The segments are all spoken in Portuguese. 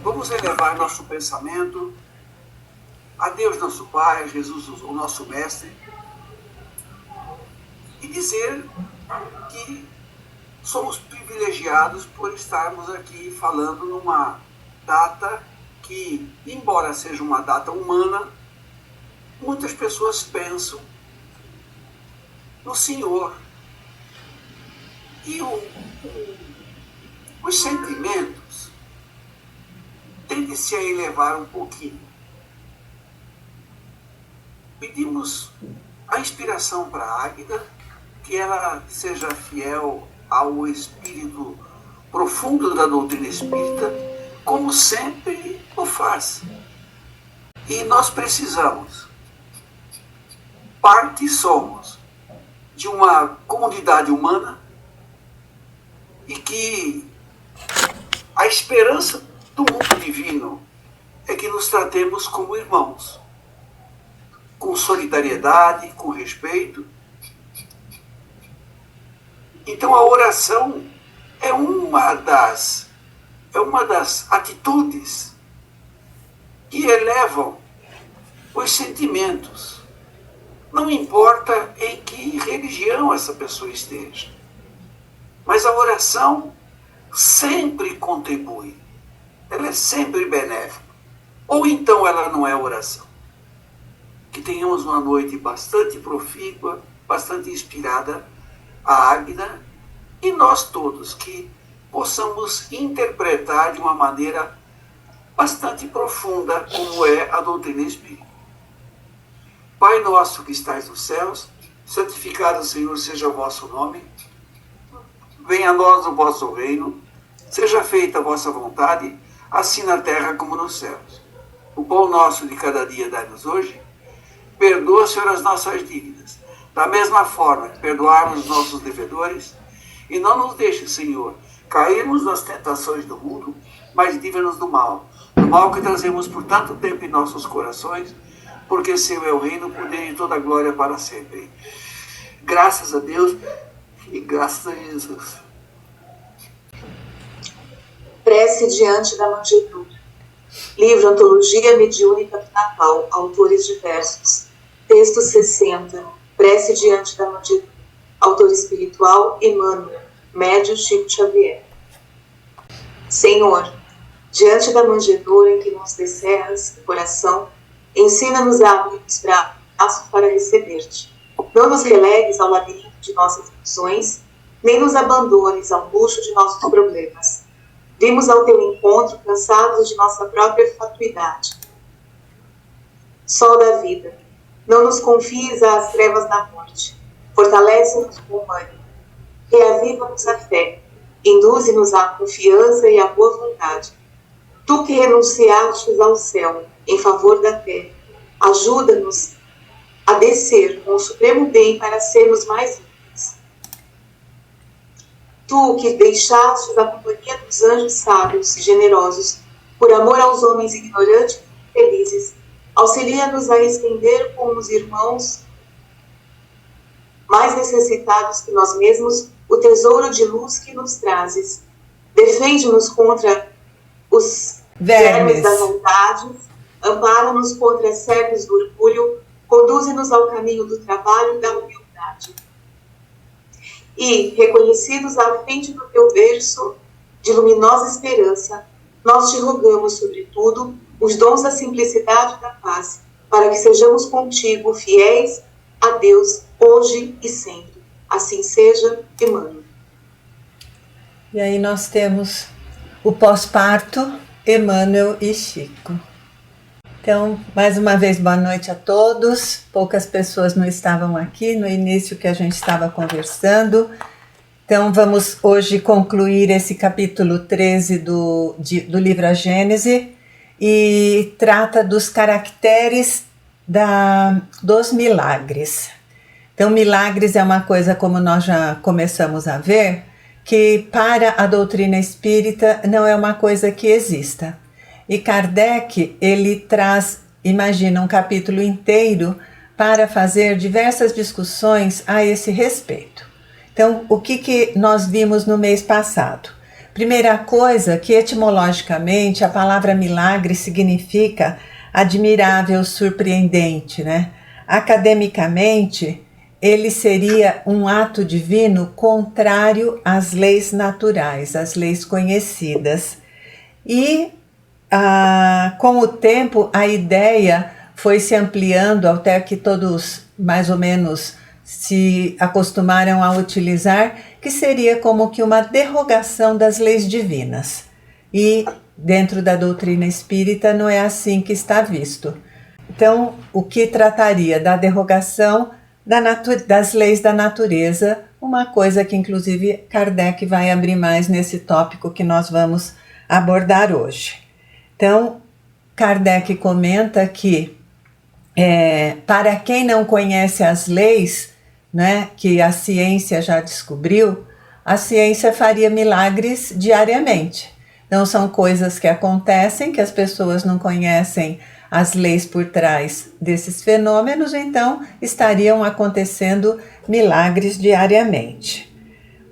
Vamos elevar nosso pensamento a Deus nosso Pai, a Jesus o nosso Mestre, e dizer que somos privilegiados por estarmos aqui falando numa data que, embora seja uma data humana, muitas pessoas pensam no Senhor. E os sentimentos tendem-se a elevar um pouquinho. Pedimos a inspiração para a Águida, que ela seja fiel ao espírito profundo da doutrina espírita, como sempre o faz. E nós precisamos, parte somos de uma comunidade humana e que a esperança do mundo divino é que nos tratemos como irmãos, com solidariedade, com respeito. Então a oração é uma das atitudes que elevam os sentimentos. Não importa em que religião essa pessoa esteja, mas a oração sempre contribui, ela é sempre benéfica. Ou então ela não é oração. Que tenhamos uma noite bastante profícua, bastante inspirada, a Águida, e nós todos que possamos interpretar de uma maneira bastante profunda como é a doutrina espírita. Pai nosso que estais nos céus, santificado, Senhor, seja o vosso nome. Venha a nós o vosso reino, seja feita a vossa vontade, assim na terra como nos céus. O pão nosso de cada dia dai-nos hoje. Perdoa, Senhor, as nossas dívidas, da mesma forma que perdoarmos os nossos devedores, e não nos deixe, Senhor, cairmos nas tentações do mundo, mas livra-nos do mal que trazemos por tanto tempo em nossos corações, porque seu é o reino, o poder e toda a glória para sempre. Graças a Deus e graças a Jesus. Prece diante da manjedoura. Livro Antologia Mediúnica do Natal, autores diversos. Texto 60. Prece diante da manjedoura. Autor espiritual Emmanuel. Médio Chico Xavier. Senhor, diante da manjedoura em que nos descerras o coração, ensina-nos a abrir os braços para receber-te. Não nos relegues ao labirinto de nossas ilusões, nem nos abandones ao luxo de nossos problemas. Vimos ao teu encontro cansados de nossa própria fatuidade. Sol da vida, não nos confies às trevas da morte. Fortalece-nos com o ânimo. Reaviva-nos a fé. Induze-nos à confiança e à boa vontade. Tu que renunciastes ao céu em favor da terra, ajuda-nos a descer com o supremo bem para sermos mais livres. Tu que deixastes a companhia dos anjos sábios e generosos, por amor aos homens ignorantes e felizes, auxilia-nos a estender com os irmãos mais necessitados que nós mesmos o tesouro de luz que nos trazes. Defende-nos contra os vermes das vontades, ampara-nos contra as serpes do orgulho, conduze-nos ao caminho do trabalho e da humildade. E, reconhecidos à frente do teu berço de luminosa esperança, nós te rogamos, sobretudo, os dons da simplicidade e da paz, para que sejamos contigo fiéis a Deus, hoje e sempre. Assim seja, Emmanuel. E aí nós temos o pós-parto, Emmanuel e Chico. Então, mais uma vez, boa noite a todos. Poucas pessoas não estavam aqui no início que a gente estava conversando. Então, vamos hoje concluir esse capítulo 13 do livro A Gênese, e trata dos caracteres dos milagres. Então, milagres é uma coisa, como nós já começamos a ver, que para a doutrina espírita não é uma coisa que exista. E Kardec, ele traz, imagina, um capítulo inteiro para fazer diversas discussões a esse respeito. Então, o que nós vimos no mês passado? Primeira coisa, que etimologicamente a palavra milagre significa admirável, surpreendente, né? Academicamente, ele seria um ato divino contrário às leis naturais, às leis conhecidas. E com o tempo a ideia foi se ampliando até que todos mais ou menos se acostumaram a utilizar, que seria como que uma derrogação das leis divinas. E dentro da doutrina espírita não é assim que está visto. Então, o que trataria da derrogação das leis da natureza, uma coisa que inclusive Kardec vai abrir mais nesse tópico que nós vamos abordar hoje. Então, Kardec comenta que para quem não conhece as leis, né, que a ciência já descobriu, a ciência faria milagres diariamente. Então são coisas que acontecem, que as pessoas não conhecem as leis por trás desses fenômenos, então estariam acontecendo milagres diariamente.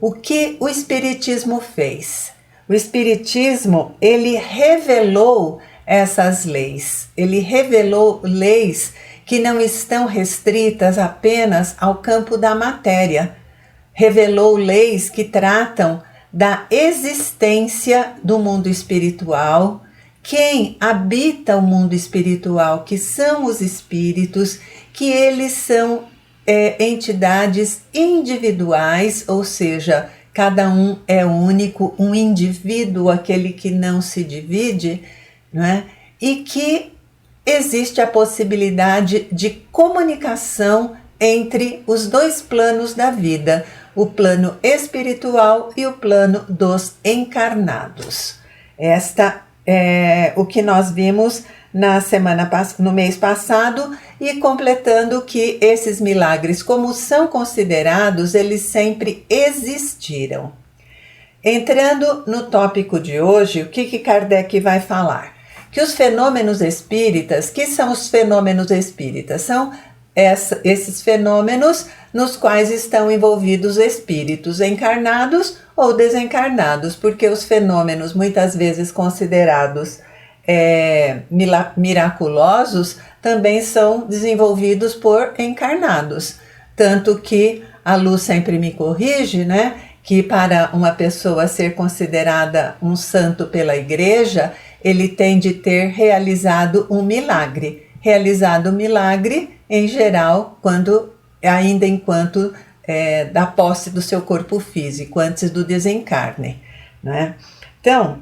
O que o Espiritismo fez? O Espiritismo, ele revelou essas leis, ele revelou leis que não estão restritas apenas ao campo da matéria, revelou leis que tratam da existência do mundo espiritual, quem habita o mundo espiritual, que são os espíritos, que eles são entidades individuais, ou seja, cada um é único, um indivíduo, aquele que não se divide, né? E que existe a possibilidade de comunicação entre os dois planos da vida, o plano espiritual e o plano dos encarnados. Esta é o que nós vimos no mês passado, e completando que esses milagres, como são considerados, eles sempre existiram. Entrando no tópico de hoje, o que Kardec vai falar? Que os fenômenos espíritas, que são os fenômenos espíritas? São esses fenômenos nos quais estão envolvidos espíritos encarnados ou desencarnados, porque os fenômenos muitas vezes considerados miraculosos também são desenvolvidos por encarnados. Tanto que a Lu sempre me corrige, né, que para uma pessoa ser considerada um santo pela igreja, ele tem de ter realizado um milagre. Realizado o milagre, em geral, ainda enquanto da posse do seu corpo físico, antes do desencarne, né? Então,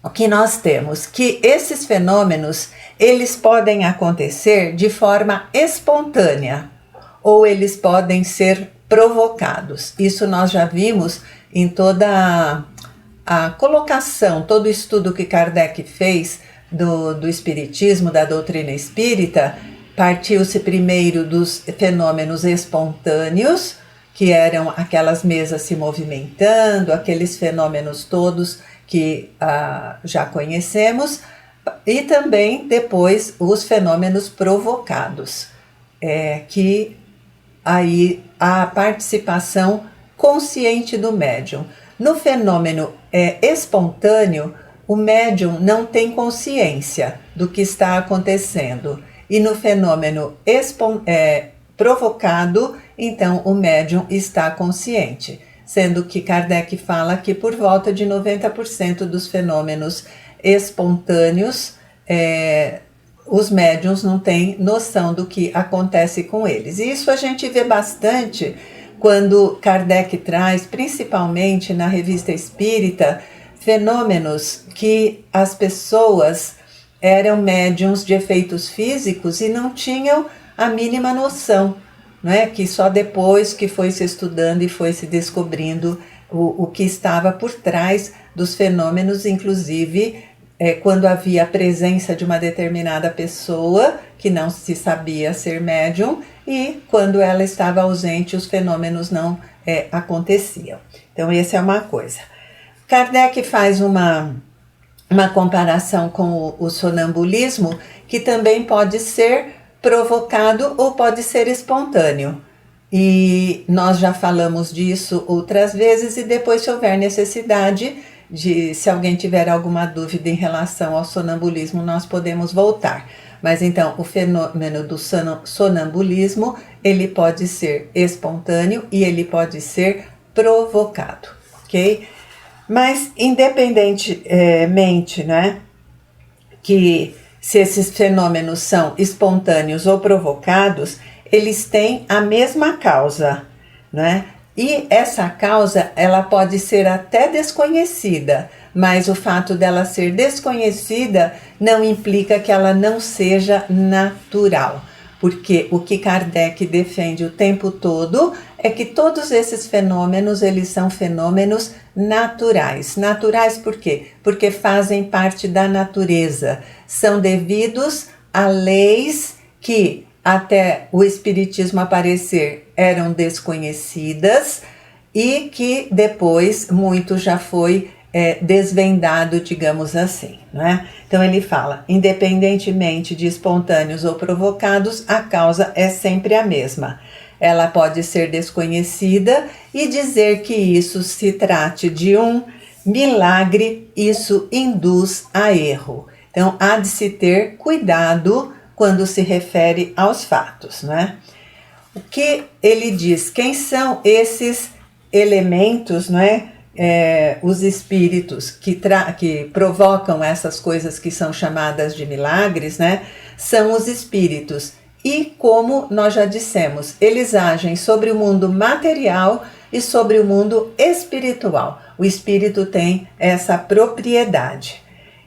o que nós temos? Que esses fenômenos, eles podem acontecer de forma espontânea, ou eles podem ser provocados. Isso nós já vimos em toda a colocação, todo o estudo que Kardec fez do Espiritismo, da doutrina espírita. Partiu-se primeiro dos fenômenos espontâneos, que eram aquelas mesas se movimentando, aqueles fenômenos todos que já conhecemos, e também depois os fenômenos provocados, que aí a participação consciente do médium. No fenômeno espontâneo, o médium não tem consciência do que está acontecendo. E no fenômeno provocado, então o médium está consciente. Sendo que Kardec fala que por volta de 90% dos fenômenos espontâneos, os médiuns não têm noção do que acontece com eles. E isso a gente vê bastante quando Kardec traz, principalmente na Revista Espírita, fenômenos que as pessoas eram médiuns de efeitos físicos e não tinham a mínima noção, não é? Que só depois que foi se estudando e foi se descobrindo o que estava por trás dos fenômenos, inclusive quando havia a presença de uma determinada pessoa que não se sabia ser médium, e quando ela estava ausente os fenômenos não aconteciam. Então essa é uma coisa. Kardec faz uma comparação com o sonambulismo, que também pode ser provocado ou pode ser espontâneo. E nós já falamos disso outras vezes, e depois, se houver necessidade, se alguém tiver alguma dúvida em relação ao sonambulismo, nós podemos voltar. Mas então, o fenômeno do sonambulismo, ele pode ser espontâneo e ele pode ser provocado, ok? Mas, independentemente, né, que se esses fenômenos são espontâneos ou provocados, eles têm a mesma causa, né? E essa causa, ela pode ser até desconhecida, mas o fato dela ser desconhecida não implica que ela não seja natural. Porque o que Kardec defende o tempo todo é que todos esses fenômenos, eles são fenômenos naturais. Naturais por quê? Porque fazem parte da natureza. São devidos a leis que, até o Espiritismo aparecer, eram desconhecidas e que depois muito já foi desvendado, digamos assim, né? Então ele fala, independentemente de espontâneos ou provocados, a causa é sempre a mesma. Ela pode ser desconhecida e dizer que isso se trate de um milagre, isso induz a erro. Então há de se ter cuidado quando se refere aos fatos, né? O que ele diz? Quem são esses elementos, né? Os espíritos que provocam essas coisas que são chamadas de milagres, né? São os espíritos. E como nós já dissemos, eles agem sobre o mundo material e sobre o mundo espiritual. O espírito tem essa propriedade.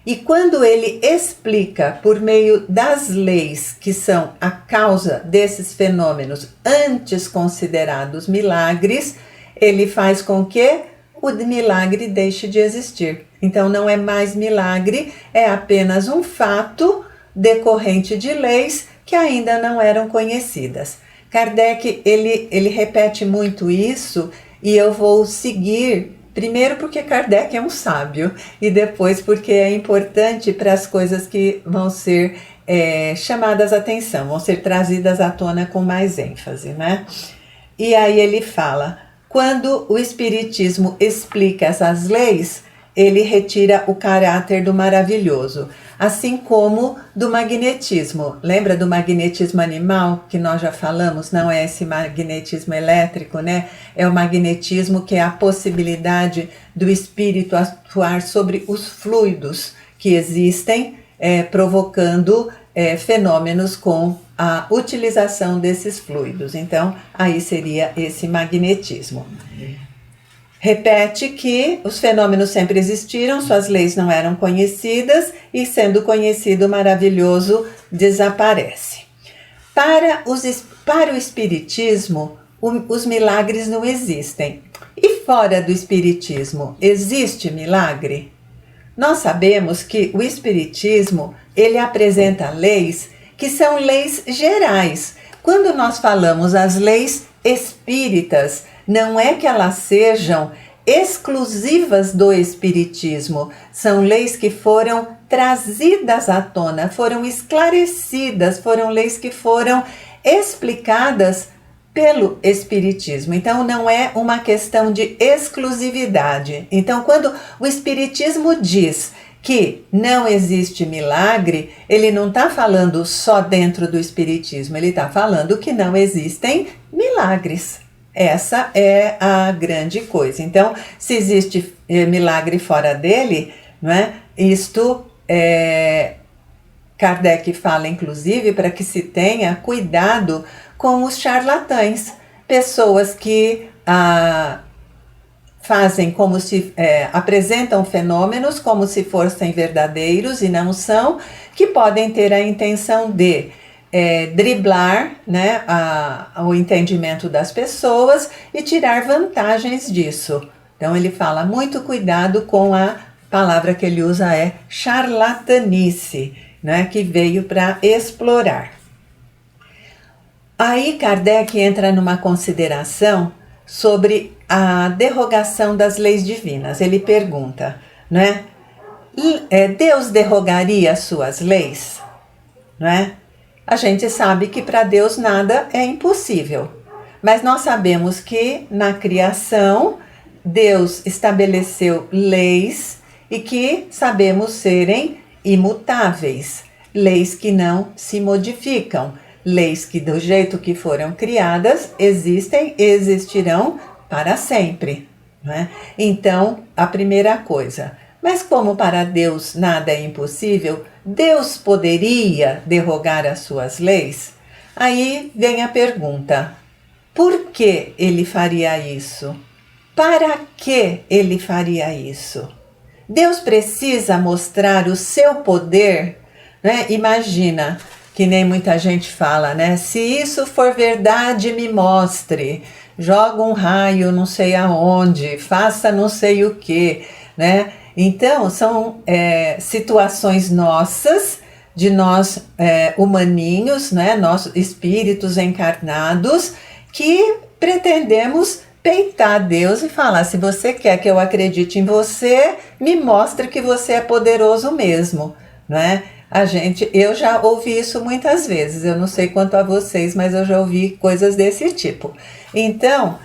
E quando ele explica por meio das leis que são a causa desses fenômenos antes considerados milagres, ele faz com que o milagre deixe de existir. Então não é mais milagre, é apenas um fato decorrente de leis que ainda não eram conhecidas. Kardec, ele repete muito isso e eu vou seguir. Primeiro porque Kardec é um sábio e depois porque é importante para as coisas que vão ser chamadas a atenção, vão ser trazidas à tona com mais ênfase, né? E aí ele fala, quando o Espiritismo explica essas leis, ele retira o caráter do maravilhoso, assim como do magnetismo. Lembra do magnetismo animal, que nós já falamos? Não é esse magnetismo elétrico, né? É o magnetismo que é a possibilidade do espírito atuar sobre os fluidos que existem, provocando fenômenos com a utilização desses fluidos. Então, aí seria esse magnetismo. Repete que os fenômenos sempre existiram, suas leis não eram conhecidas e, sendo conhecido, o maravilhoso desaparece. Para o Espiritismo, os milagres não existem. E fora do Espiritismo, existe milagre? Nós sabemos que o Espiritismo, ele apresenta leis que são leis gerais. Quando nós falamos as leis espíritas, não é que elas sejam exclusivas do Espiritismo, são leis que foram trazidas à tona, foram esclarecidas, foram leis que foram explicadas pelo Espiritismo. Então não é uma questão de exclusividade. Então quando o Espiritismo diz que não existe milagre, ele não está falando só dentro do Espiritismo, ele está falando que não existem milagres. Essa é a grande coisa. Então, se existe milagre fora dele, não é? Isto Kardec fala, inclusive, para que se tenha cuidado com os charlatães, pessoas que fazem como se apresentam fenômenos como se fossem verdadeiros e não são, que podem ter a intenção de driblar, né, o entendimento das pessoas e tirar vantagens disso. Então ele fala, muito cuidado com a palavra que ele usa, é charlatanice, né, que veio para explorar. Aí Kardec entra numa consideração sobre a derrogação das leis divinas. Ele pergunta, né, Deus derrogaria as suas leis? Não é? A gente sabe que para Deus nada é impossível, mas nós sabemos que na criação Deus estabeleceu leis e que sabemos serem imutáveis, leis que não se modificam, leis que do jeito que foram criadas existem e existirão para sempre, né? Então, a primeira coisa, mas como para Deus nada é impossível, Deus poderia derrogar as suas leis? Aí vem a pergunta, por que ele faria isso? Para que ele faria isso? Deus precisa mostrar o seu poder, né? Imagina, que nem muita gente fala, né? Se isso for verdade, me mostre. Joga um raio não sei aonde, faça não sei o que, né? Então, são situações nossas, de nós humaninhos, né? Nós espíritos encarnados, que pretendemos peitar Deus e falar, se você quer que eu acredite em você, me mostre que você é poderoso mesmo, né? Eu já ouvi isso muitas vezes, eu não sei quanto a vocês, mas eu já ouvi coisas desse tipo. Então,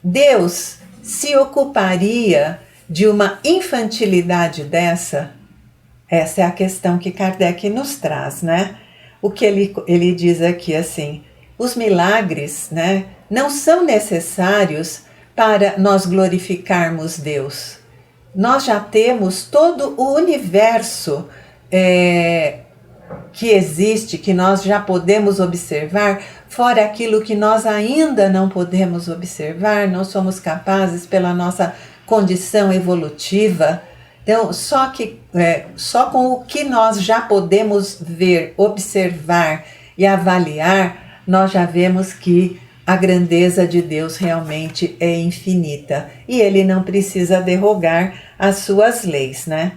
Deus se ocuparia de uma infantilidade dessa? Essa é a questão que Kardec nos traz, né? O que ele diz aqui assim, os milagres, né, não são necessários para nós glorificarmos Deus. Nós já temos todo o universo que existe, que nós já podemos observar, fora aquilo que nós ainda não podemos observar, não somos capazes pela nossa condição evolutiva. Então, só com o que nós já podemos ver, observar e avaliar, nós já vemos que a grandeza de Deus realmente é infinita e ele não precisa derrogar as suas leis, né?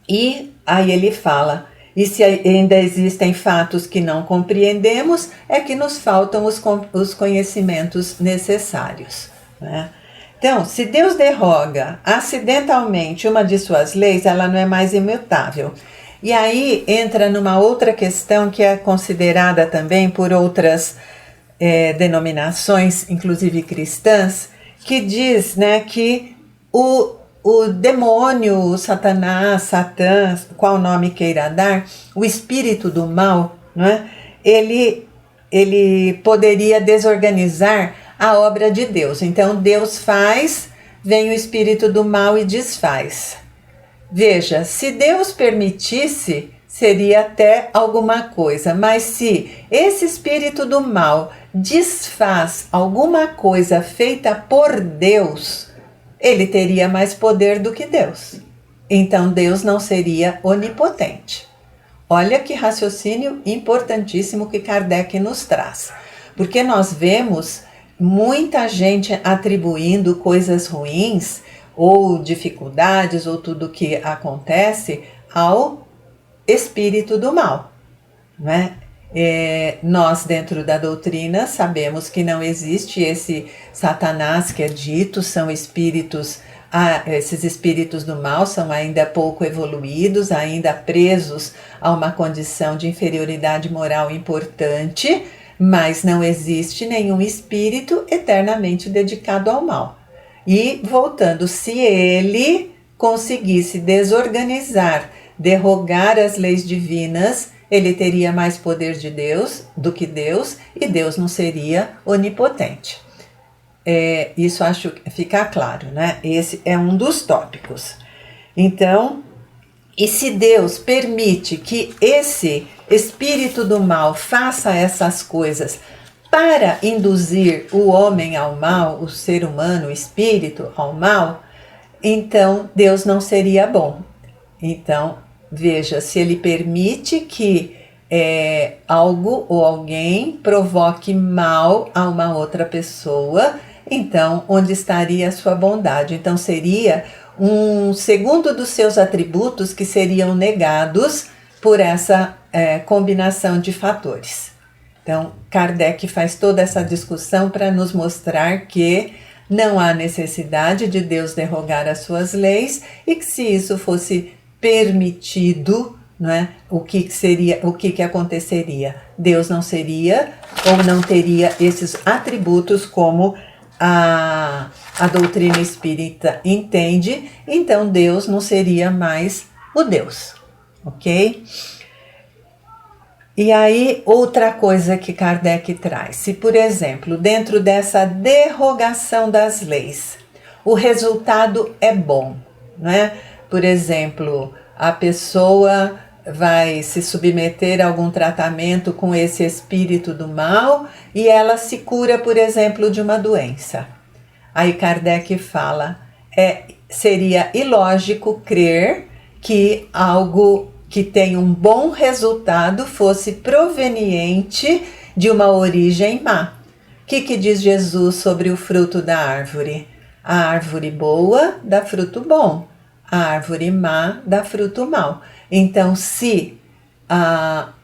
E aí ele fala, e se ainda existem fatos que não compreendemos, é que nos faltam os conhecimentos necessários, né? Então, se Deus derroga acidentalmente uma de suas leis, ela não é mais imutável. E aí entra numa outra questão que é considerada também por outras denominações, inclusive cristãs, que diz, né, que o demônio, o Satanás, Satã, qual nome queira dar, o espírito do mal, né, ele poderia desorganizar a obra de Deus. Então Deus faz, vem o espírito do mal e desfaz. Veja, se Deus permitisse, seria até alguma coisa, mas se esse espírito do mal desfaz alguma coisa feita por Deus, ele teria mais poder do que Deus. Então Deus não seria onipotente. Olha que raciocínio importantíssimo que Kardec nos traz. Porque nós vemos muita gente atribuindo coisas ruins ou dificuldades ou tudo que acontece ao espírito do mal, né? Nós dentro da doutrina sabemos que não existe esse Satanás que é dito, são espíritos, esses espíritos do mal são ainda pouco evoluídos, ainda presos a uma condição de inferioridade moral importante, mas não existe nenhum espírito eternamente dedicado ao mal. E voltando, se ele conseguisse desorganizar, derrogar as leis divinas, ele teria mais poder de Deus do que Deus, e Deus não seria onipotente. Isso acho que fica claro, né? Esse é um dos tópicos. Então, e se Deus permite que esse espírito do mal faça essas coisas para induzir o homem ao mal, o ser humano, o espírito ao mal, então Deus não seria bom. Então, veja, se ele permite que algo ou alguém provoque mal a uma outra pessoa, então onde estaria a sua bondade? Então seria um segundo dos seus atributos que seriam negados por essa combinação de fatores. Então, Kardec faz toda essa discussão para nos mostrar que não há necessidade de Deus derrogar as suas leis e que se isso fosse permitido, né, o que aconteceria? Deus não seria ou não teria esses atributos como a doutrina espírita entende, então Deus não seria mais o Deus, ok? E aí, outra coisa que Kardec traz, se por exemplo, dentro dessa derrogação das leis, o resultado é bom, né? Por exemplo, a pessoa vai se submeter a algum tratamento com esse espírito do mal e ela se cura, por exemplo, de uma doença. Aí Kardec fala, seria ilógico crer que algo que tem um bom resultado fosse proveniente de uma origem má. O que diz Jesus sobre o fruto da árvore? A árvore boa dá fruto bom, a árvore má dá fruto mau. Então, se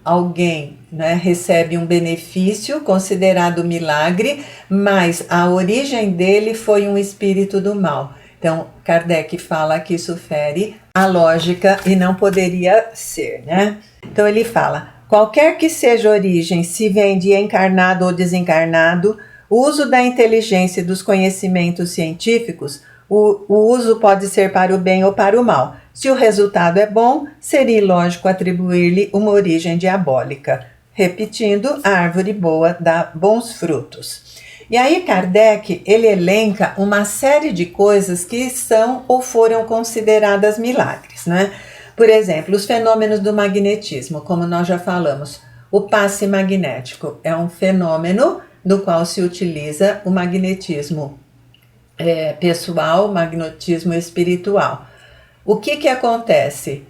alguém, né, recebe um benefício considerado milagre, mas a origem dele foi um espírito do mal. Então, Kardec fala que isso fere a lógica e não poderia ser, né? Então, ele fala, qualquer que seja a origem, se vem de encarnado ou desencarnado, o uso da inteligência e dos conhecimentos científicos, o uso pode ser para o bem ou para o mal. Se o resultado é bom, seria ilógico atribuir-lhe uma origem diabólica. Repetindo, a árvore boa dá bons frutos. E aí Kardec, ele elenca uma série de coisas que são ou foram consideradas milagres, né? Por exemplo, os fenômenos do magnetismo, como nós já falamos. O passe magnético é um fenômeno do qual se utiliza o magnetismo pessoal, magnetismo espiritual. O que acontece?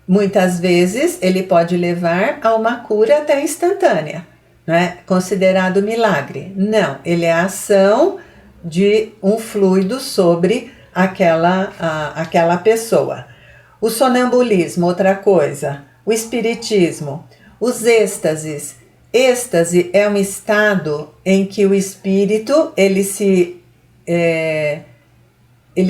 Muitas vezes ele pode levar a uma cura até instantânea. Não é considerado milagre. Não, ele é a ação de um fluido sobre aquela pessoa. O sonambulismo, outra coisa. O espiritismo. Os êxtases. Êxtase é um estado em que o espírito ele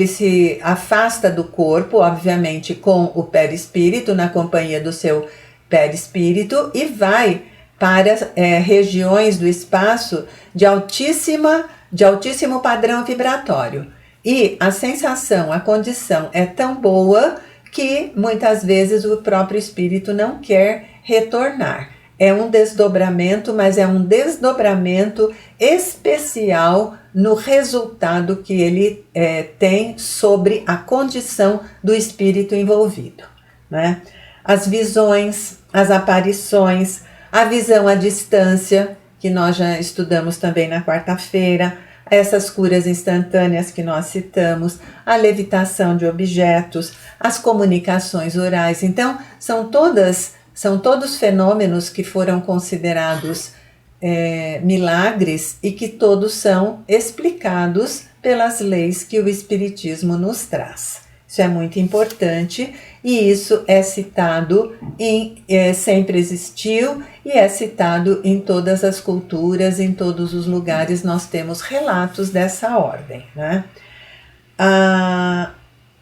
se afasta do corpo, obviamente com o perispírito, na companhia do seu perispírito, e vai para regiões do espaço de altíssimo padrão vibratório. E a sensação, a condição é tão boa que muitas vezes o próprio espírito não quer retornar. É um desdobramento, mas é um desdobramento especial no resultado que ele tem sobre a condição do espírito envolvido, né? As visões, as aparições, a visão à distância, que nós já estudamos também na quarta-feira, essas curas instantâneas que nós citamos, a levitação de objetos, as comunicações orais. Então, são todos fenômenos que foram considerados milagres e que todos são explicados pelas leis que o Espiritismo nos traz. Isso é muito importante e isso é citado sempre existiu e é citado em todas as culturas, em todos os lugares nós temos relatos dessa ordem, né? A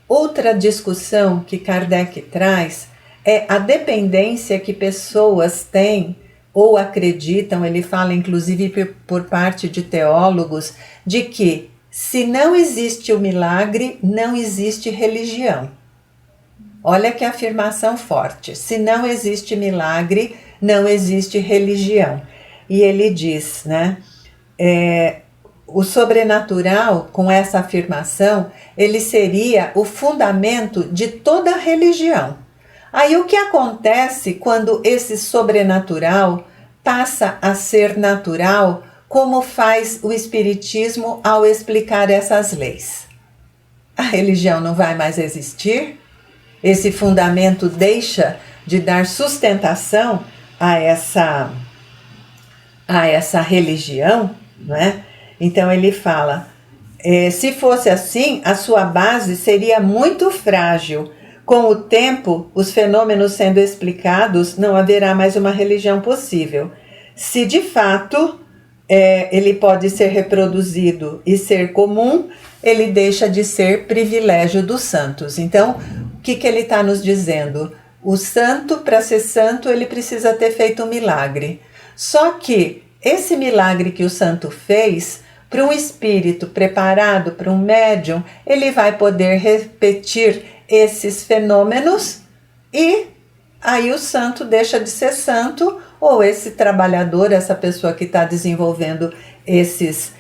outra discussão que Kardec traz é a dependência que pessoas têm ou acreditam, ele fala inclusive por parte de teólogos, de que se não existe o milagre, não existe religião. Olha que afirmação forte. Se não existe milagre, não existe religião. E ele diz, né? O sobrenatural, com essa afirmação, ele seria o fundamento de toda religião. Aí o que acontece quando esse sobrenatural passa a ser natural, como faz o Espiritismo ao explicar essas leis? A religião não vai mais existir? Esse fundamento deixa de dar sustentação a essa religião, não é? Então ele fala, se fosse assim, a sua base seria muito frágil. Com o tempo, os fenômenos sendo explicados, não haverá mais uma religião possível. Se de fato ele pode ser reproduzido e ser comum, ele deixa de ser privilégio dos santos. Então, o que ele está nos dizendo? O santo, para ser santo, ele precisa ter feito um milagre. Só que esse milagre que o santo fez Para um espírito preparado, para um médium, ele vai poder repetir esses fenômenos e aí o santo deixa de ser santo, ou esse trabalhador, essa pessoa que está desenvolvendo esses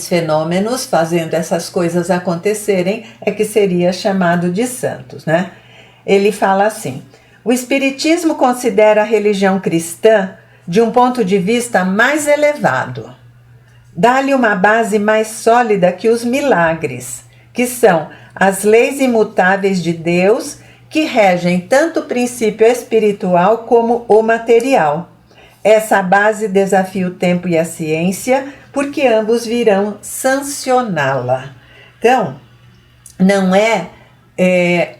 fenômenos, fazendo essas coisas acontecerem, é que seria chamado de santos, né? Ele fala assim: o Espiritismo considera a religião cristã de um ponto de vista mais elevado. Dá-lhe uma base mais sólida que os milagres, que são as leis imutáveis de Deus que regem tanto o princípio espiritual como o material. Essa base desafia o tempo e a ciência, porque ambos virão sancioná-la. Então, não é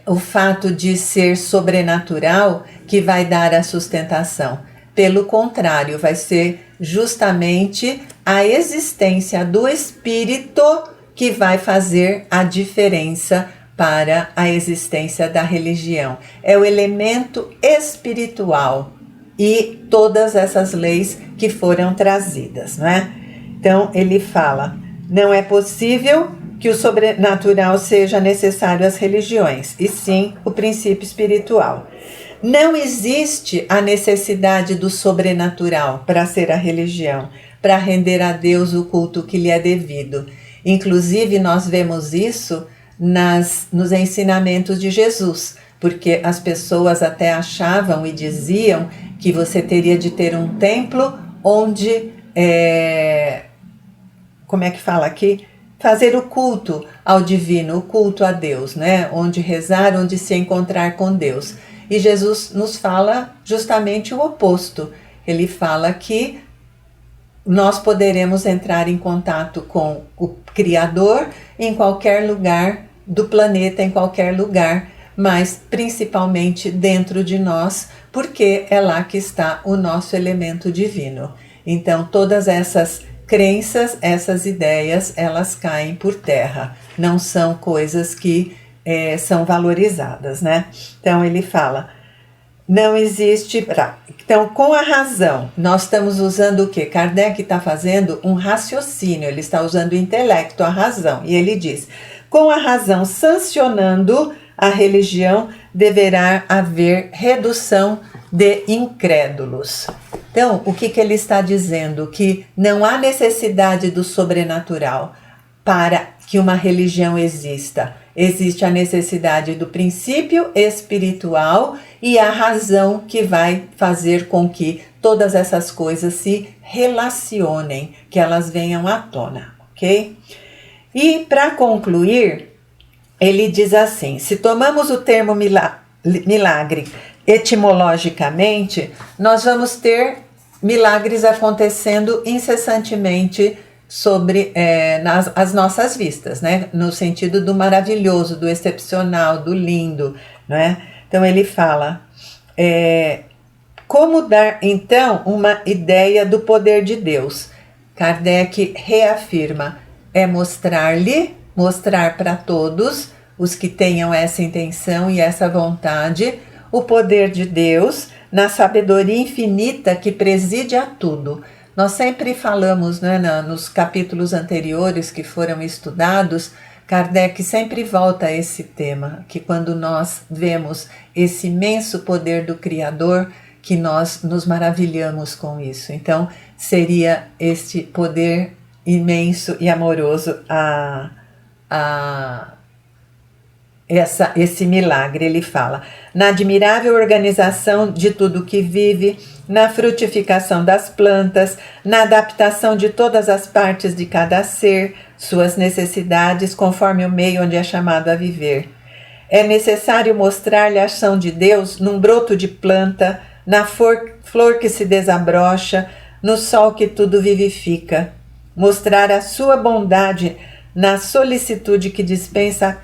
o fato de ser sobrenatural que vai dar a sustentação. Pelo contrário, vai ser justamente a existência do espírito que vai fazer a diferença para a existência da religião. É o elemento espiritual e todas essas leis que foram trazidas, não é? Então, ele fala: não é possível que o sobrenatural seja necessário às religiões, e sim o princípio espiritual. Não existe a necessidade do sobrenatural para ser a religião, para render a Deus o culto que lhe é devido. Inclusive, nós vemos isso nos ensinamentos de Jesus, porque as pessoas até achavam e diziam que você teria de ter um templo onde, como é que fala aqui? Fazer o culto ao divino, o culto a Deus, né? Onde rezar, onde se encontrar com Deus. E Jesus nos fala justamente o oposto. Ele fala que nós poderemos entrar em contato com o Criador em qualquer lugar do planeta, em qualquer lugar, mas principalmente dentro de nós, porque é lá que está o nosso elemento divino. Então, todas essas crenças, essas ideias, elas caem por terra, não são coisas que são valorizadas, né? Então ele fala, não existe... Então, com a razão, nós estamos usando o quê? Kardec está fazendo um raciocínio, ele está usando o intelecto, a razão, e ele diz, com a razão sancionando a religião, deverá haver redução de incrédulos. Então, o que ele está dizendo? Que não há necessidade do sobrenatural para que uma religião exista. Existe a necessidade do princípio espiritual e a razão que vai fazer com que todas essas coisas se relacionem, que elas venham à tona, ok? E para concluir, ele diz assim, se tomamos o termo milagre etimologicamente, nós vamos ter milagres acontecendo incessantemente sobre as nossas vistas, né? No sentido do maravilhoso, do excepcional, do lindo, né? Então ele fala, como dar então uma ideia do poder de Deus? Kardec reafirma, mostrar para todos os que tenham essa intenção e essa vontade, o poder de Deus na sabedoria infinita que preside a tudo. Nós sempre falamos, né, nos capítulos anteriores que foram estudados, Kardec sempre volta a esse tema, que quando nós vemos esse imenso poder do Criador, que nós nos maravilhamos com isso. Então, seria este poder imenso e amoroso esse milagre. Ele fala, na admirável organização de tudo que vive, na frutificação das plantas, na adaptação de todas as partes de cada ser, suas necessidades conforme o meio onde é chamado a viver. É necessário mostrar-lhe a ação de Deus num broto de planta, na flor que se desabrocha, no sol que tudo vivifica. Mostrar a sua bondade na solicitude que dispensa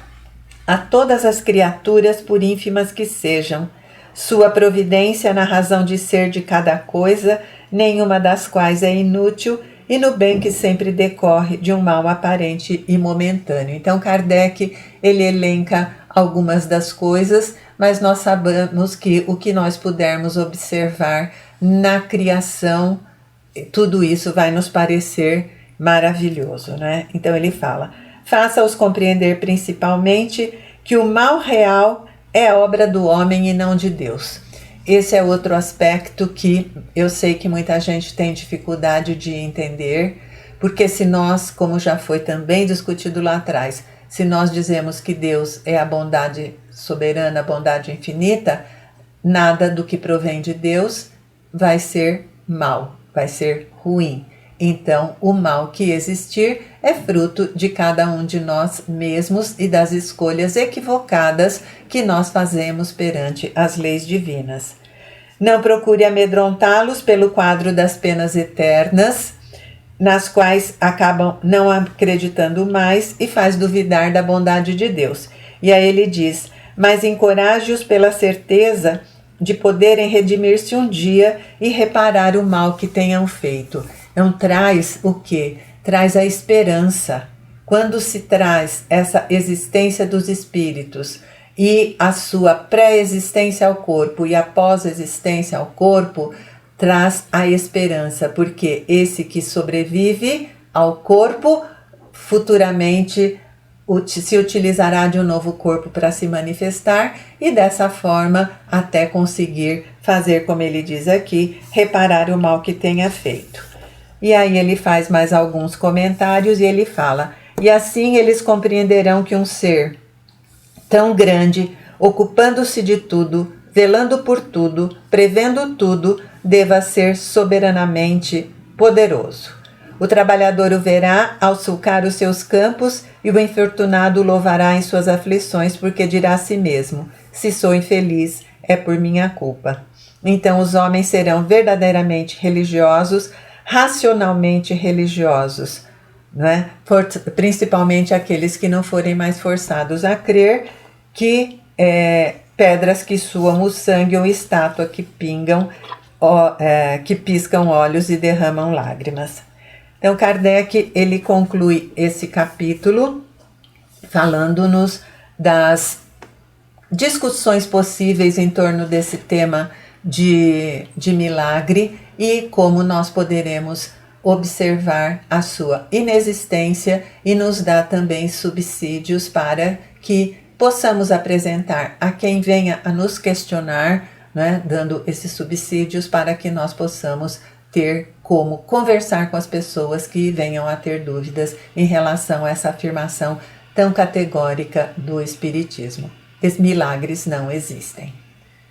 a todas as criaturas, por ínfimas que sejam, sua providência na razão de ser de cada coisa, nenhuma das quais é inútil, e no bem que sempre decorre de um mal aparente e momentâneo. Então Kardec, ele elenca algumas das coisas, mas nós sabemos que o que nós pudermos observar na criação tudo isso vai nos parecer maravilhoso, né? Então ele fala: faça-os compreender principalmente que o mal real é obra do homem e não de Deus. Esse é outro aspecto que eu sei que muita gente tem dificuldade de entender, porque se nós, como já foi também discutido lá atrás, se nós dizemos que Deus é a bondade soberana, a bondade infinita, nada do que provém de Deus vai ser mal, vai ser ruim. Então, o mal que existir é fruto de cada um de nós mesmos e das escolhas equivocadas que nós fazemos perante as leis divinas. Não procure amedrontá-los pelo quadro das penas eternas, nas quais acabam não acreditando mais e faz duvidar da bondade de Deus. E aí ele diz: mas encoraje-os pela certeza de poderem redimir-se um dia e reparar o mal que tenham feito. Então traz o quê? Traz a esperança. Quando se traz essa existência dos espíritos e a sua pré-existência ao corpo e a pós-existência ao corpo, traz a esperança, porque esse que sobrevive ao corpo futuramente se utilizará de um novo corpo para se manifestar e dessa forma até conseguir fazer, como ele diz aqui, reparar o mal que tenha feito. E aí ele faz mais alguns comentários e ele fala: e assim eles compreenderão que um ser tão grande, ocupando-se de tudo, velando por tudo, prevendo tudo, deva ser soberanamente poderoso. O trabalhador o verá ao sulcar os seus campos e o infortunado o louvará em suas aflições, porque dirá a si mesmo: se sou infeliz, é por minha culpa. Então os homens serão verdadeiramente religiosos, racionalmente religiosos, não é? Principalmente aqueles que não forem mais forçados a crer que pedras que suam o sangue ou estátua que piscam olhos e derramam lágrimas. Então Kardec ele conclui esse capítulo falando-nos das discussões possíveis em torno desse tema de milagre e como nós poderemos observar a sua inexistência, e nos dá também subsídios para que possamos apresentar a quem venha a nos questionar, né, dando esses subsídios para que nós possamos ter como conversar com as pessoas que venham a ter dúvidas em relação a essa afirmação tão categórica do Espiritismo. Os milagres não existem.